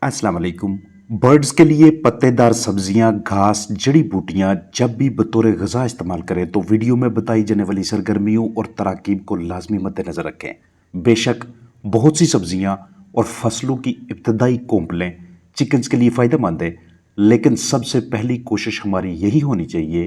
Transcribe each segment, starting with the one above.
अस्सलाम वालेकुम। बर्ड्स के लिए पत्तेदार सब्जियां, घास, जड़ी बूटियां जब भी बतौर गज़ा इस्तेमाल करें तो वीडियो में बताई जाने वाली सरगर्मियों और तराकीब को लाजमी मद्देनज़र रखें। बेशक बहुत सी सब्जियां और फसलों की इब्तदाई कोंपलें चिकन्स के लिए फ़ायदेमंद है, लेकिन सबसे पहली कोशिश हमारी यही होनी चाहिए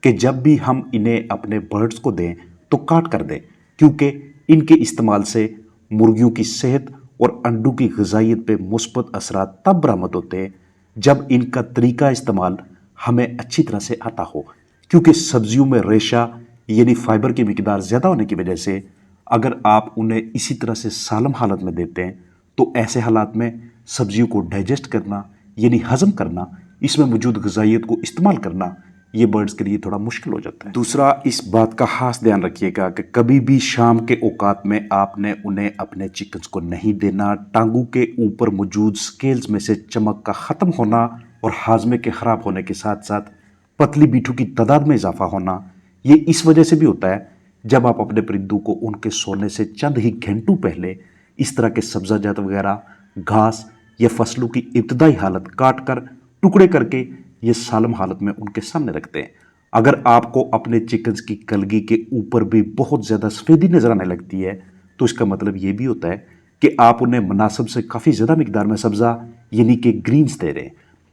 कि जब भी हम इन्हें अपने बर्ड्स को दें तो काट कर दें, क्योंकि इनके इस्तेमाल से मुर्गियों की सेहत और अंडों की ग़िज़ाइयत पे मुस्बत असरात तब बरामद होते हैं जब इनका तरीका इस्तेमाल हमें अच्छी तरह से आता हो। क्योंकि सब्जियों में रेशा यानी फाइबर की मिकदार ज़्यादा होने की वजह से अगर आप उन्हें इसी तरह से सालम हालत में देते हैं तो ऐसे हालात में सब्जियों को डाइजेस्ट करना यानी हज़म करना, इसमें मौजूद ग़िज़ाइयत को इस्तेमाल करना, ये बर्ड्स के लिए थोड़ा मुश्किल हो जाता है। दूसरा, इस बात का खास ध्यान रखिएगा कि कभी भी शाम के औकात में आपने उन्हें अपने चिकन्स को नहीं देना। टांगों के ऊपर मौजूद स्केल्स में से चमक का ख़त्म होना और हाजमे के ख़राब होने के साथ साथ पतली बीठू की तादाद में इजाफा होना, ये इस वजह से भी होता है जब आप अपने परिंदों को उनके सोने से चंद ही घंटों पहले इस तरह के सब्ज़ाजात वगैरह, घास या फसलों की इब्तदाई हालत काट कर टुकड़े करके ये सालम हालत में उनके सामने रखते हैं। अगर आपको अपने चिकन्स की कलगी के ऊपर भी बहुत ज़्यादा सफ़ेदी नज़र आने लगती है तो इसका मतलब ये भी होता है कि आप उन्हें मुनासिब से काफ़ी ज़्यादा मिकदार में सब्ज़ा यानी कि ग्रीन्स दे रहे हैं।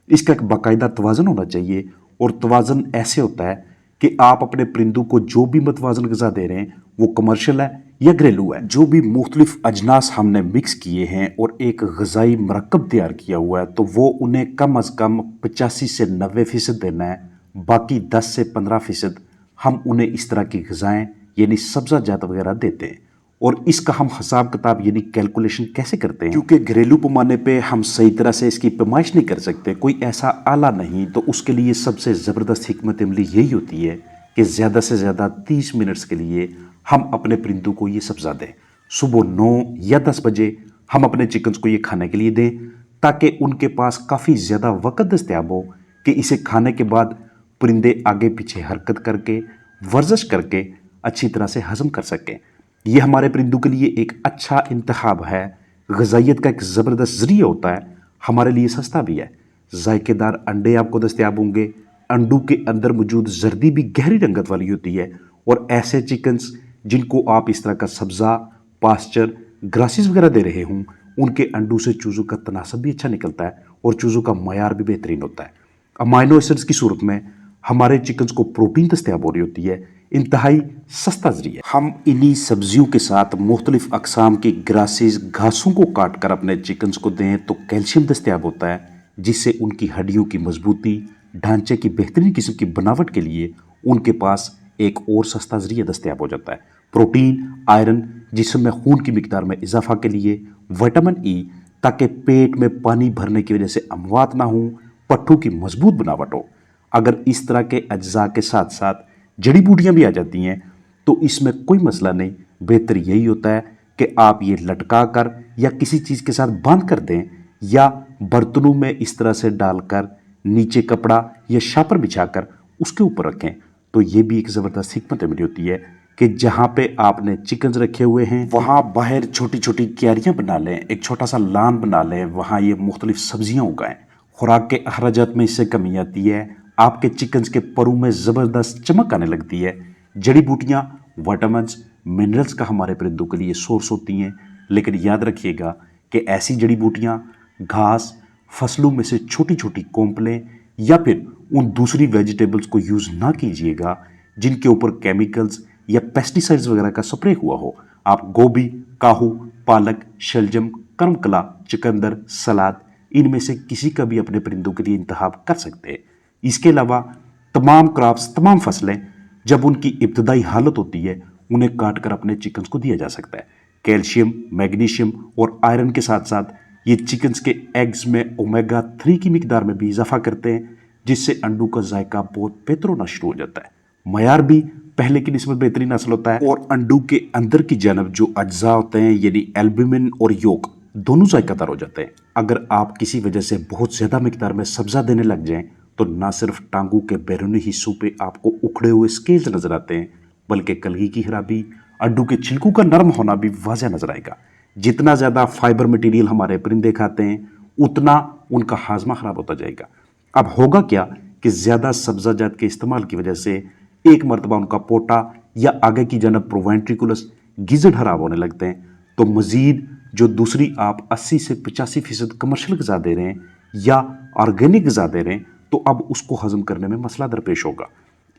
इसका एक बाकायदा तवाज़न होना चाहिए, और तवाज़न ऐसे होता है कि आप अपने परिंदों को जो भी मतवाज़न ग़िज़ा दे रहे हैं वो कमर्शियल है या घरेलू है। जो भी मुख्तलिफ अजनास हमने मिक्स किए हैं और एक ग़िज़ाई मरकब तैयार किया हुआ है तो वो उन्हें कम अज़ कम 85 से 90% देना है। बाकी 10 से 15% हम उन्हें इस तरह की ग़िज़ाएँ यानी सब्ज़ाजात वगैरह देते हैं। और इसका हम हिसाब किताब यानी कैलकुलेशन कैसे करते हैं, क्योंकि घरेलू पैमाने पे हम सही तरह से इसकी पैमाइश नहीं कर सकते, कोई ऐसा आला नहीं। तो उसके लिए सबसे ज़बरदस्त हिकमत अमली यही होती है कि ज़्यादा से ज़्यादा 30 मिनट्स के लिए हम अपने परिंदों को ये सब्ज़ा दें। सुबह 9 या 10 बजे हम अपने चिकन्स को ये खाने के लिए दें, ताकि उनके पास काफ़ी ज़्यादा वक़्त दस्तयाब हो कि इसे खाने के बाद परिंदे आगे पीछे हरकत करके, वर्जिश करके अच्छी तरह से हज़म कर सकें। ये हमारे परिंदों के लिए एक अच्छा इंतखाब है, ग़िज़ाइयत का एक ज़बरदस्त ज़रिया होता है, हमारे लिए सस्ता भी है। ज़ायकेदार अंडे आपको दस्तयाब होंगे। अंडों के अंदर मौजूद जर्दी भी गहरी रंगत वाली होती है, और ऐसे चिकन्स जिनको आप इस तरह का सब्ज़ा, पास्चर, ग्रासेस वगैरह दे रहे हों, उनके अंडों से चूज़ों का तनासब भी अच्छा निकलता है और चूज़ों का मयार भी बेहतरीन होता है। अमाइनो एसिड्स की सूरत में हमारे चिकन्स को प्रोटीन दस्तयाब हो रही होती है, इंतहाई सस्ता ज़रिया। हम इन्हीं सब्जियों के साथ मुख्तलिफ अक़साम की ग्रासेस, घासों को काट कर अपने चिकन्स को दें तो कैल्शियम दस्तयाब होता है, जिससे उनकी हड्डियों की मजबूती, ढांचे की बेहतरीन किस्म की बनावट के लिए उनके पास एक और सस्ता ज़रिया दस्तयाब हो जाता है। प्रोटीन, आयरन, जिस्म में खून की मिकदार में इजाफा के लिए विटामिन ई, ताकि पेट में पानी भरने की वजह से अमवात ना हों, पट्ठों की मजबूत बनावट हो। अगर इस तरह के अज्जा के साथ साथ जड़ी बूटियाँ भी आ जाती हैं तो इसमें कोई मसला नहीं। बेहतर यही होता है कि आप ये लटका कर या किसी चीज़ के साथ बांध कर दें, या बर्तनों में इस तरह से डालकर नीचे कपड़ा या शापर बिछाकर उसके ऊपर रखें। तो ये भी एक ज़बरदस्त हिकमत अमली होती है कि जहाँ पे आपने चिकन्स रखे हुए हैं वहाँ बाहर छोटी छोटी क्यारियाँ बना लें, एक छोटा सा लान बना लें, वहाँ ये मुख्तलिफ सब्जियाँ उगाएं। खुराक के अखराजात में इससे कमी आती है, आपके चिकन्स के परों में ज़बरदस्त चमक आने लगती है। जड़ी बूटियाँ, विटामिन्स, मिनरल्स का हमारे परिंदों के लिए सोर्स होती हैं, लेकिन याद रखिएगा कि ऐसी जड़ी बूटियाँ, घास, फसलों में से छोटी छोटी कोंपलें या फिर उन दूसरी वेजिटेबल्स को यूज़ ना कीजिएगा जिनके ऊपर केमिकल्स या पेस्टिसाइड्स वगैरह का स्प्रे हुआ हो। आप गोभी, काहू, पालक, शलजम, करमकला, चुकंदर, सलाद, इनमें से किसी का भी अपने परिंदों के लिए इंतखाब कर सकते हैं। इसके अलावा तमाम क्रॉप्स, तमाम फसलें जब उनकी इब्तदाई हालत होती है उन्हें काट कर अपने चिकन्स को दिया जा सकता है। कैल्शियम, मैग्नीशियम और आयरन के साथ साथ ये चिकन्स के एग्स में ओमेगा 3 की मिकदार में भी इजाफा करते हैं, जिससे अंडों का जायका बहुत बेहतर होना शुरू हो जाता है। मयार भी पहले की निस्बत बेहतरीन हासिल होता है, और अंडों के अंदर की जानब जो अज्जा होते हैं यानी एल्ब्यूमिन और योक दोनों जायकादार हो जाते हैं। अगर आप किसी वजह से बहुत ज़्यादा मिकदार में सब्ज़ा देने लग जाएं तो ना सिर्फ टांगों के बैरूनी हिस्सों पे आपको उखड़े हुए स्केल्स नजर आते हैं, बल्कि कलगी की खराबी, अंडों के छिलकों का नरम होना भी वाज़ह नजर आएगा। जितना ज़्यादा फाइबर मटेरियल हमारे परिंदे खाते हैं उतना उनका हाजमा खराब होता जाएगा। अब होगा क्या कि ज़्यादा सब्ज़ा जात के इस्तेमाल की वजह से एक मरतबा उनका पोटा या आगे की जानब प्रोवेंट्रिकुलस गिज़र खराब होने लगते हैं, तो मज़ीद जो दूसरी आप 80 से 85% कमर्शियल गज़ा दे रहे हैं या ऑर्गेनिक गज़ा दे रहे हैं, तो अब उसको हज़म करने में मसला दरपेश होगा।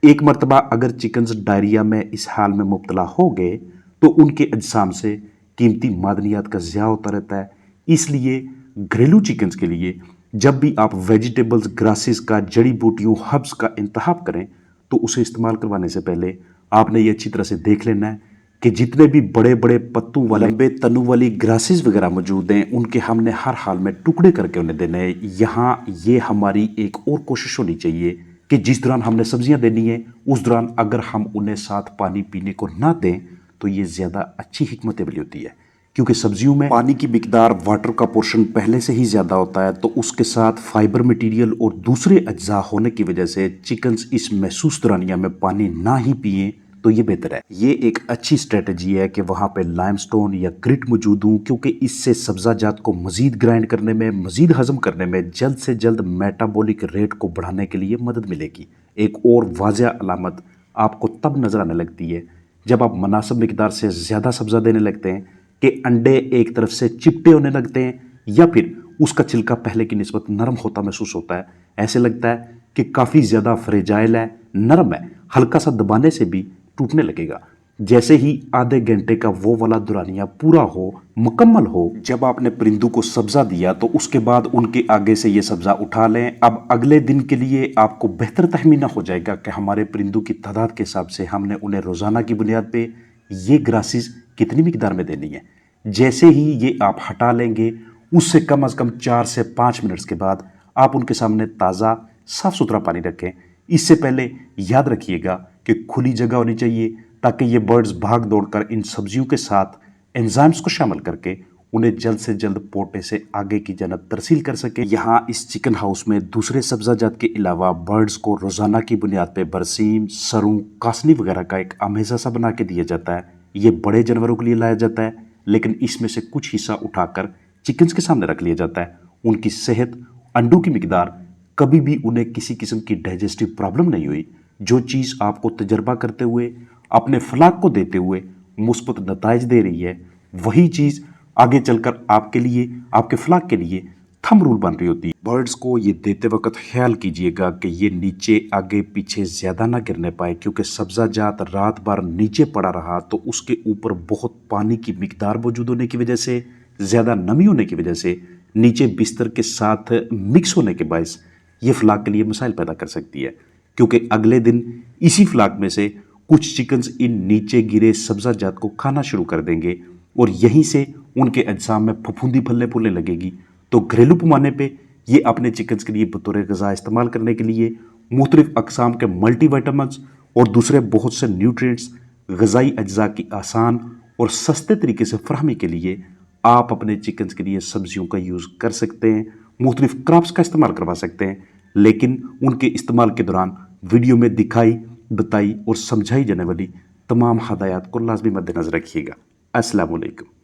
एक मरतबा अगर चिकन्स डायरिया में इस हाल में मुब्तला हो गए तो उनके अजसाम से कीमती मादनियात का ज़िया होता रहता है। इसलिए घरेलू चिकन्स के लिए जब भी आप वेजिटेबल्स, ग्रासेस का, जड़ी बूटियों, हर्ब्स का इंतखाब करें तो उसे इस्तेमाल करवाने से पहले आपने ये अच्छी तरह से देख लेना है कि जितने भी बड़े बड़े पत्तों वाले, लंबे तनु वाली ग्रासेस वगैरह मौजूद हैं, उनके हमने हर हाल में टुकड़े करके उन्हें देने हैं। यहाँ ये हमारी एक और कोशिश होनी चाहिए कि जिस दौरान हमने सब्जियां देनी है उस दौरान अगर हम उन्हें साथ पानी पीने को ना दें तो ये ज़्यादा अच्छी हिकमत अमली होती है, क्योंकि सब्जियों में पानी की मिकदार, वाटर का पोर्शन पहले से ही ज़्यादा होता है, तो उसके साथ फाइबर मटेरियल और दूसरे अज्जा होने की वजह से चिकन्स इस महसूस दौरानिया में पानी ना ही पिए तो ये बेहतर है। ये एक अच्छी स्ट्रेटजी है कि वहाँ पे लाइमस्टोन या ग्रिट मौजूद हूँ, क्योंकि इससे सब्ज़ा जात को मज़ीद ग्राइंड करने में, मज़ीद हज़म करने में, जल्द से जल्द मेटाबॉलिक रेट को बढ़ाने के लिए मदद मिलेगी। एक और वाज़ह अलामत आपको तब नज़र आने लगती है जब आप मुनासिब मिकदार से ज़्यादा सब्ज़ा देने लगते हैं कि अंडे एक तरफ से चिपटे होने लगते हैं या फिर उसका छिलका पहले की निस्बत नरम होता महसूस होता है। ऐसे लगता है कि काफ़ी ज़्यादा फ्रेजाइल है, नरम है, हल्का सा दबाने से भी टूटने लगेगा। जैसे ही आधे घंटे का वो वाला दुरानिया पूरा हो, मुकम्मल हो, जब आपने परिंदों को सब्ज़ा दिया तो उसके बाद उनके आगे से ये सब्ज़ा उठा लें। अब अगले दिन के लिए आपको बेहतर तहमीना हो जाएगा कि हमारे परिंदों की तादाद के हिसाब से हमने उन्हें रोज़ाना की बुनियाद पे ये ग्रासेस कितनी मिकदार में देनी है। जैसे ही ये आप हटा लेंगे उससे कम से कम 4 से 5 मिनट्स के बाद आप उनके सामने ताज़ा साफ़ सुथरा पानी रखें। इससे पहले याद रखिएगा कि खुली जगह होनी चाहिए ताकि ये बर्ड्स भाग दौड़कर इन सब्जियों के साथ एंजाइम्स को शामिल करके उन्हें जल्द से जल्द पोटे से आगे की जानब तरसील कर सके। यहाँ इस चिकन हाउस में दूसरे सब्ज़ा जात के अलावा बर्ड्स को रोज़ाना की बुनियाद पे बरसीम, सरूं, कासनी वगैरह का एक अमेज़ा सा बना के दिया जाता है। ये बड़े जानवरों के लिए लाया जाता है, लेकिन इसमें से कुछ हिस्सा उठाकर चिकन्स के सामने रख लिया जाता है। उनकी सेहत, अंडों की मिकदार, कभी भी उन्हें किसी किस्म की डाइजेस्टिव प्रॉब्लम नहीं हुई। जो चीज़ आपको तजर्बा करते हुए, अपने फलाक को देते हुए मुस्बत नताइज दे रही है, वही चीज़ आगे चलकर आपके लिए, आपके फलाक के लिए थंब रूल बन रही होती है। बर्ड्स को ये देते वक्त ख्याल कीजिएगा कि ये नीचे आगे पीछे ज़्यादा ना गिरने पाए, क्योंकि सब्ज़ा जात रात भर नीचे पड़ा रहा तो उसके ऊपर बहुत पानी की मिकदार मौजूद होने की वजह से, ज़्यादा नमी होने की वजह से, नीचे बिस्तर के साथ मिक्स होने के बायस ये फलाक के लिए मसाइल पैदा कर सकती है, क्योंकि अगले दिन इसी फलाक में से कुछ चिकन्स इन नीचे गिरे सब्ज़ा जात को खाना शुरू कर देंगे और यहीं से उनके अजसाम में फफूंदी फलने फूलने लगेगी। तो घरेलू पैमाने पे ये अपने चिकन्स के लिए बतौर ग़िज़ा इस्तेमाल करने के लिए मुख्तलिफ अक़साम के मल्टीविटामिन्स और दूसरे बहुत से न्यूट्रिएंट्स, ग़िज़ाई अज्जा की आसान और सस्ते तरीके से फराहमी के लिए आप अपने चिकन्स के लिए सब्जियों का यूज़ कर सकते हैं, मुख्तलिफ क्रॉप्स का इस्तेमाल करवा सकते हैं, लेकिन उनके इस्तेमाल के दौरान वीडियो में दिखाई, बताई और समझाई जाने वाली तमाम हदायत को लाजमी मद्देनज़र रखिएगा। अस्सलाम वालेकुम।